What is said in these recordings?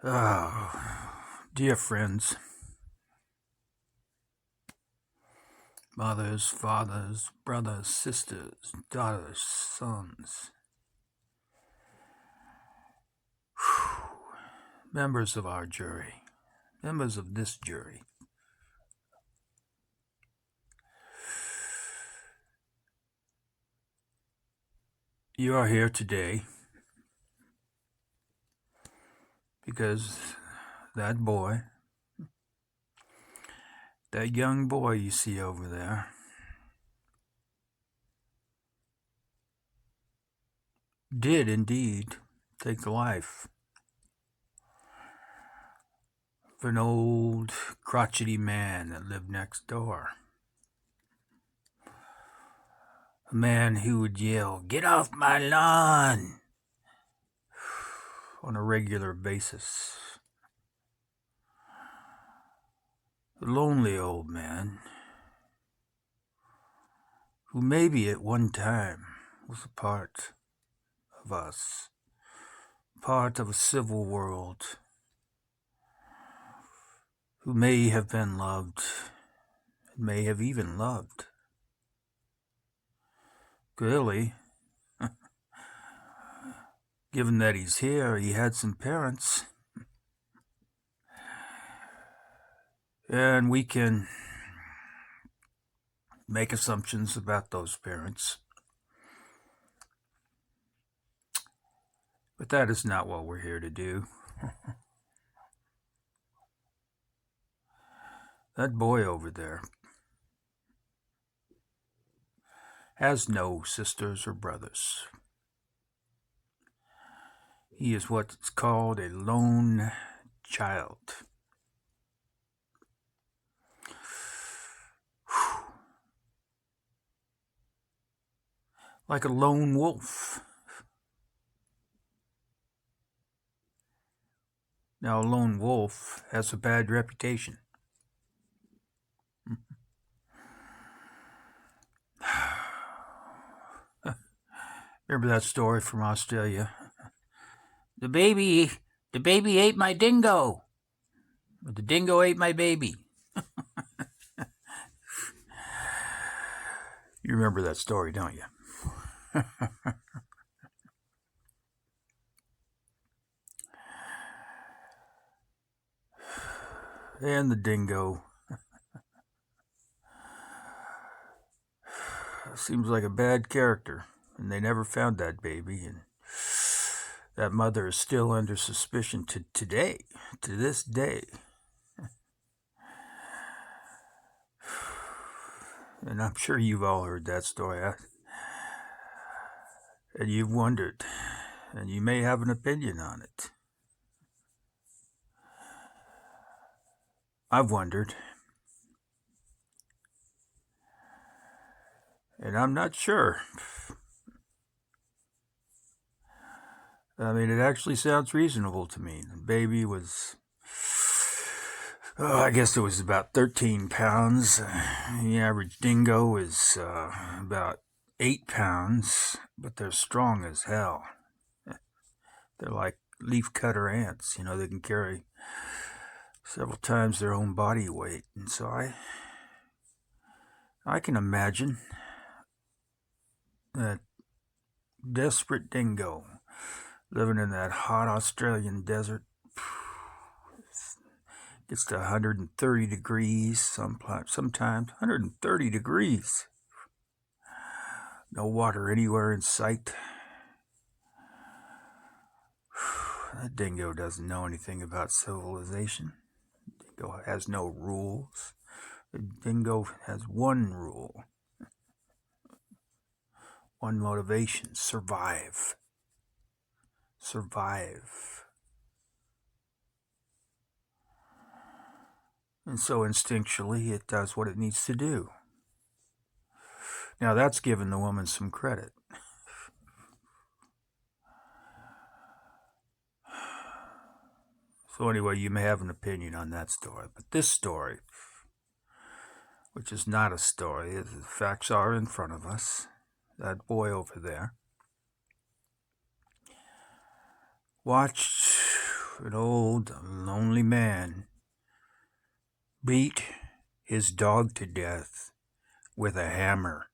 Oh, dear friends, mothers, fathers, brothers, sisters, daughters, sons, members of our jury, members of this jury. You are here today because that boy, that young boy you see over there, did indeed take the life of an old, crotchety man that lived next door. A man who would yell, "Get off my lawn!" on a regular basis. A lonely old man who maybe at one time was a part of us, part of a civil world, who may have been loved, may have even loved. Clearly, given that he's here, he had some parents, and we can make assumptions about those parents. But that is not what we're here to do. That boy over there has no sisters or brothers. He is what's called a lone child. Like a lone wolf. Now, a lone wolf has a bad reputation. Remember that story from Australia? The baby ate my dingo. Or the dingo ate my baby. You remember that story, don't you? And the dingo seems like a bad character, and they never found that baby, and that mother is still under suspicion to this day. And I'm sure you've all heard that story, and you've wondered, and you may have an opinion on it. I've wondered, and I'm not sure. I mean, it actually sounds reasonable to me. The baby was, I guess it was about 13 pounds. The average dingo is about 8 pounds, but they're strong as hell. They're like leafcutter ants, they can carry several times their own body weight. And so I can imagine that desperate dingo living in that hot Australian desert. Gets to 130 degrees, sometimes 130 degrees. No water anywhere in sight. That dingo doesn't know anything about civilization. Dingo has no rules. The dingo has one rule, one motivation: survive. Survive. And so instinctually, it does what it needs to do. Now, that's giving the woman some credit. So anyway, you may have an opinion on that story, but this story, which is not a story, the facts are in front of us. That boy over there watched An old, lonely man beat his dog to death with a hammer.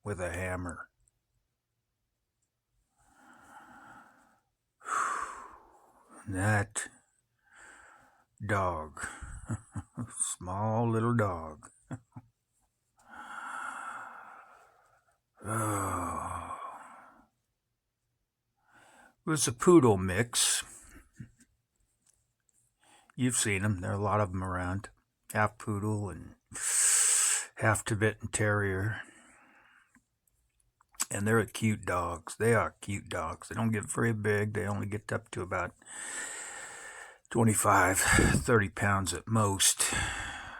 With a hammer. That dog, small little dog. Oh. It was a poodle mix. You've seen them. There are a lot of them around. Half poodle and half Tibetan terrier. And they're cute dogs. They are cute dogs. They don't get very big. They only get up to about 25, 30 pounds at most.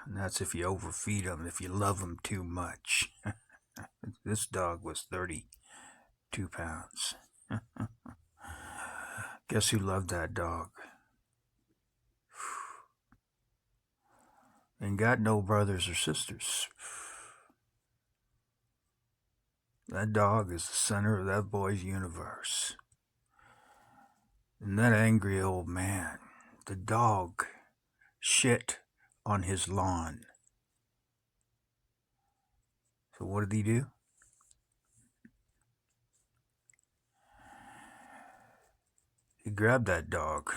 And that's if you overfeed them, if you love them too much. This dog was 32 pounds. Guess who loved that dog? Ain't got no brothers or sisters. That dog is the center of that boy's universe. And that angry old man, the dog, shit on his lawn. So what did he do? He grabbed that dog,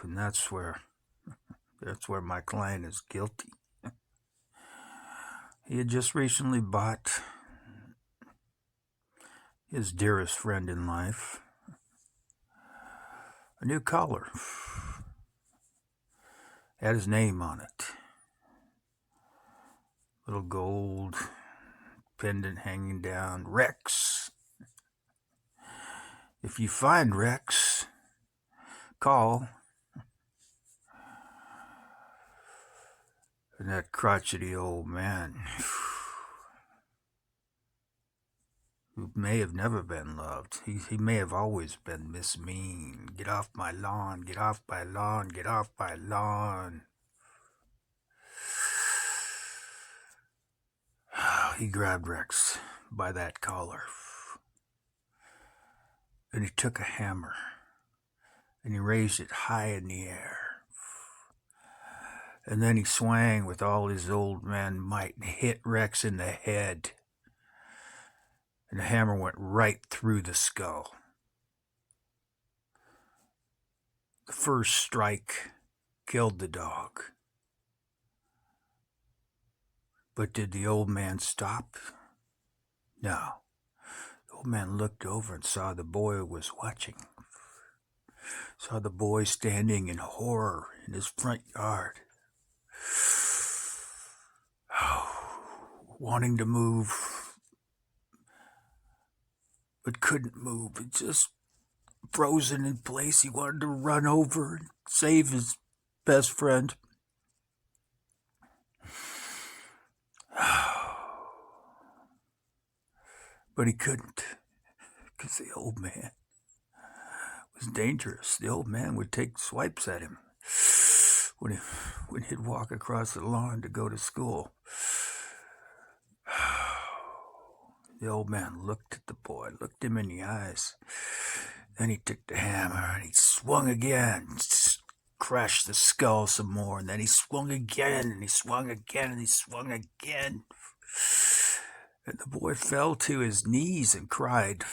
and that's where my client is guilty. He had just recently bought his dearest friend in life a new collar. Had his name on it. Little gold pendant hanging down. Rex. If you find Rex, call. And that crotchety old man, who may have never been loved. He may have always been Miss Mean. Get off my lawn, get off my lawn, get off my lawn. He grabbed Rex by that collar. And he took a hammer and he raised it high in the air. And then he swung with all his old man might and hit Rex in the head. And the hammer went right through the skull. The first strike killed the dog. But did the old man stop? No. The old man looked over and saw the boy was watching. Saw the boy standing in horror in his front yard. Wanting to move, but couldn't move. It just frozen in place. He wanted to run over and save his best friend. But he couldn't, because the old man was dangerous. The old man would take swipes at him when he'd walk across the lawn to go to school. The old man looked at the boy, looked him in the eyes. Then he took the hammer and he swung again, crashed the skull some more. And then he swung again and he swung again and he swung again. And the boy fell to his knees and cried.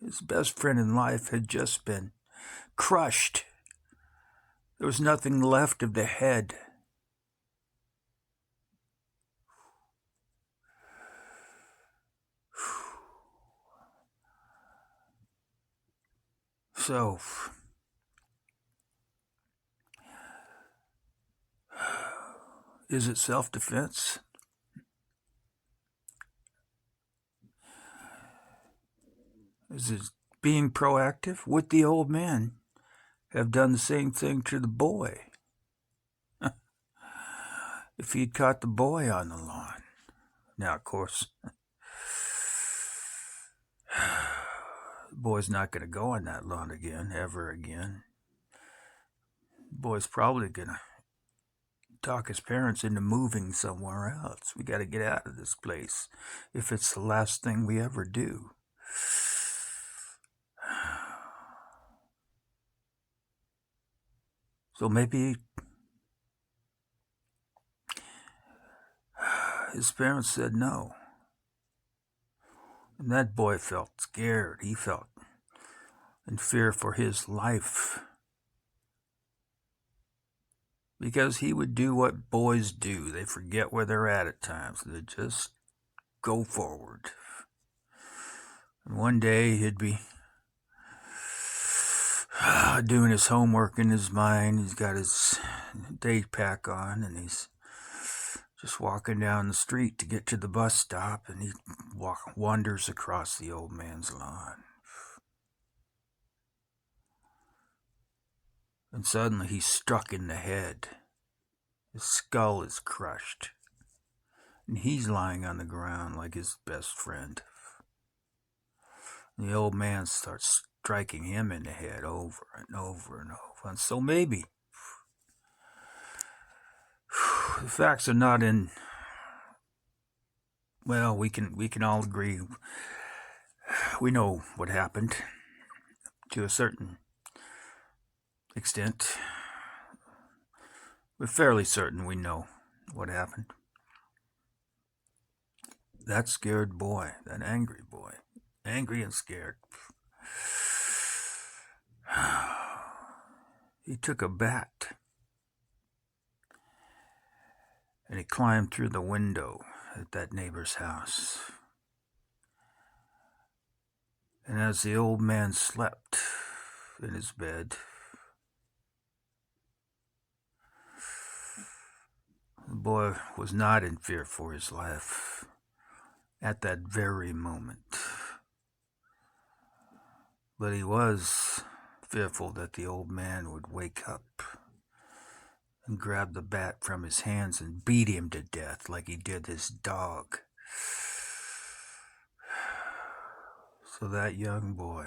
His best friend in life had just been crushed. There was nothing left of the head. So, is it self-defense? Is it being proactive? Would the old man have done the same thing to the boy if he'd caught the boy on the lawn? Now, of course, the boy's not going to go on that lawn again, ever again. The boy's probably going to talk his parents into moving somewhere else. We got to get out of this place if it's the last thing we ever do. So maybe his parents said no. And that boy felt scared. He felt in fear for his life. Because he would do what boys do. They forget where they're at times. They just go forward. And one day he'd be doing his homework in his mind. He's got his day pack on, and he's just walking down the street to get to the bus stop, and he wanders across the old man's lawn. And suddenly he's struck in the head. His skull is crushed. And he's lying on the ground like his best friend. And the old man starts striking him in the head over and over and over. And so maybe the facts are not in. Well, we can all agree. We know what happened to a certain extent. We're fairly certain we know what happened. That scared boy, that angry boy, angry and scared. He took a bat and he climbed through the window at that neighbor's house. And as the old man slept in his bed, the boy was not in fear for his life at that very moment. But he was fearful that the old man would wake up and grab the bat from his hands and beat him to death like he did his dog. So that young boy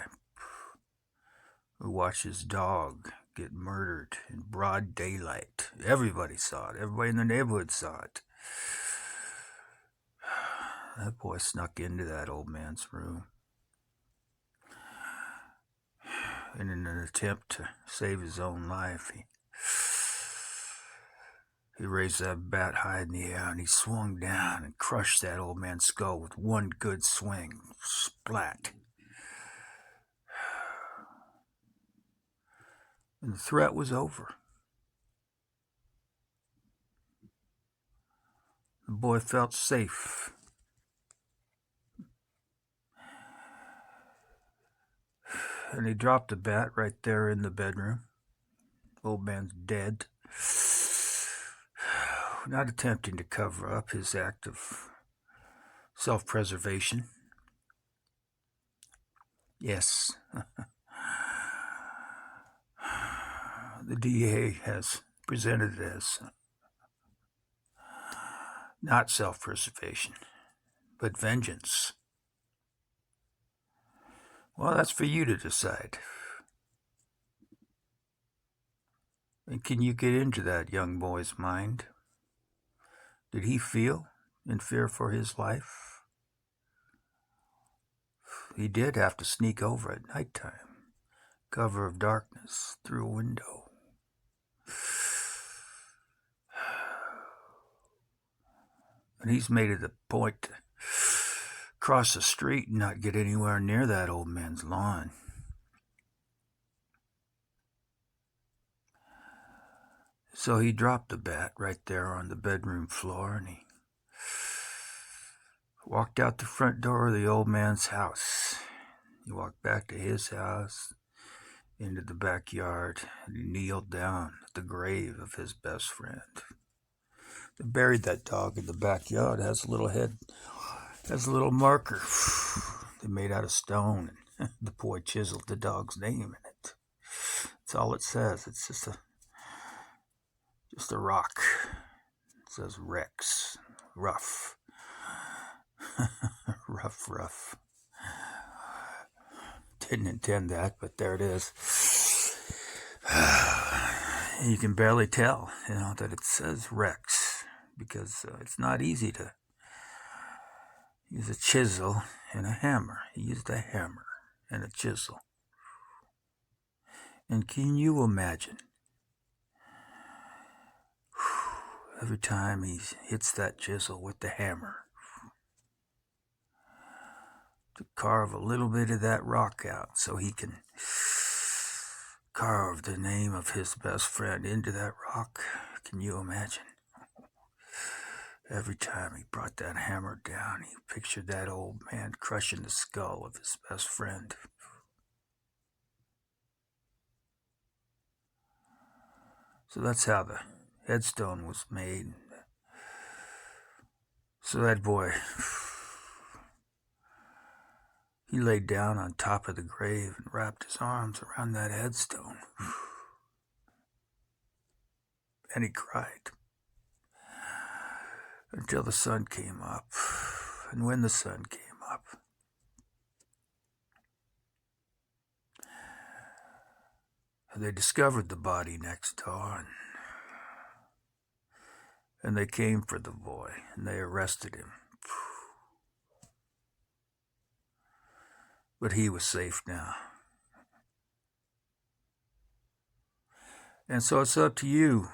who watched his dog get murdered in broad daylight, everybody saw it, everybody in the neighborhood saw it. That boy snuck into that old man's room. And in an attempt to save his own life, he raised that bat high in the air and he swung down and crushed that old man's skull with one good swing. Splat. And the threat was over. The boy felt safe. And he dropped the bat right there in the bedroom. Old man's dead. Not attempting to cover up his act of self-preservation. Yes. The DA has presented it as not self-preservation, but vengeance. Well, that's for you to decide. And can you get into that young boy's mind? Did he feel in fear for his life? He did have to sneak over at nighttime, cover of darkness, through a window. And he's made it a point to cross the street and not get anywhere near that old man's lawn. So he dropped the bat right there on the bedroom floor and he walked out the front door of the old man's house. He walked back to his house, into the backyard, and he kneeled down at the grave of his best friend. They buried that dog in the backyard. It has a little head, has a little marker they made out of stone. And the boy chiseled the dog's name in it. That's all it says. It's just a rock. It says Rex. Rough. rough. Didn't intend that, but there it is. You can barely tell, that it says Rex, because it's not easy to use a chisel and a hammer. He used a hammer and a chisel. And can you imagine? Every time he hits that chisel with the hammer, to carve a little bit of that rock out so he can carve the name of his best friend into that rock. Can you imagine? Every time he brought that hammer down, he pictured that old man crushing the skull of his best friend. So that's how the headstone was made. So that boy, he laid down on top of the grave and wrapped his arms around that headstone. And he cried until the sun came up. And when the sun came up, they discovered the body next door, and they came for the boy, and they arrested him. But he was safe now. And so it's up to you,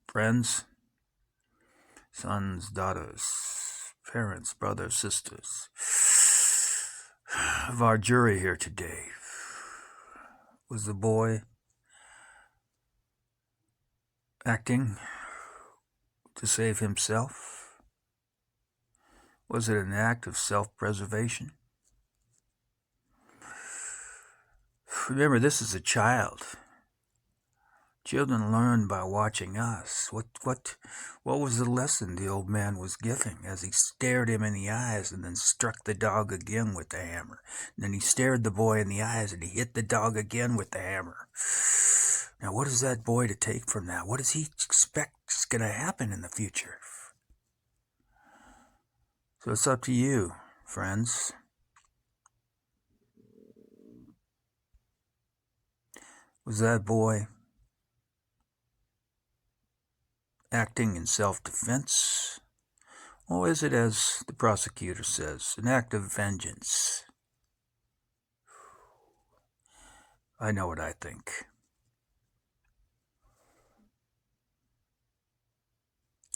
friends, sons, daughters, parents, brothers, sisters, of our jury here today. Was the boy acting to save himself? Was it an act of self-preservation? Remember, this is a child. Children learn by watching us. What was the lesson the old man was giving as he stared him in the eyes and then struck the dog again with the hammer? And then he stared the boy in the eyes and he hit the dog again with the hammer. Now, what is that boy to take from that? What does he expect is going to happen in the future? So it's up to you, friends. Was that boy acting in self-defense? Or is it, as the prosecutor says, an act of vengeance? I know what I think.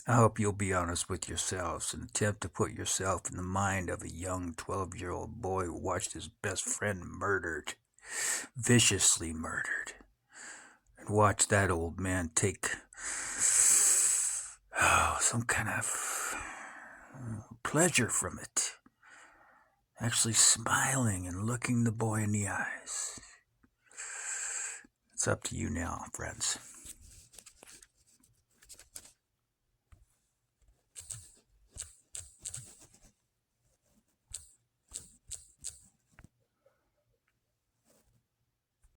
I hope you'll be honest with yourselves and attempt to put yourself in the mind of a young 12-year-old boy who watched his best friend murdered, viciously murdered, and watch that old man take some kind of pleasure from it, actually smiling and looking the boy in the eyes. It's up to you now, friends.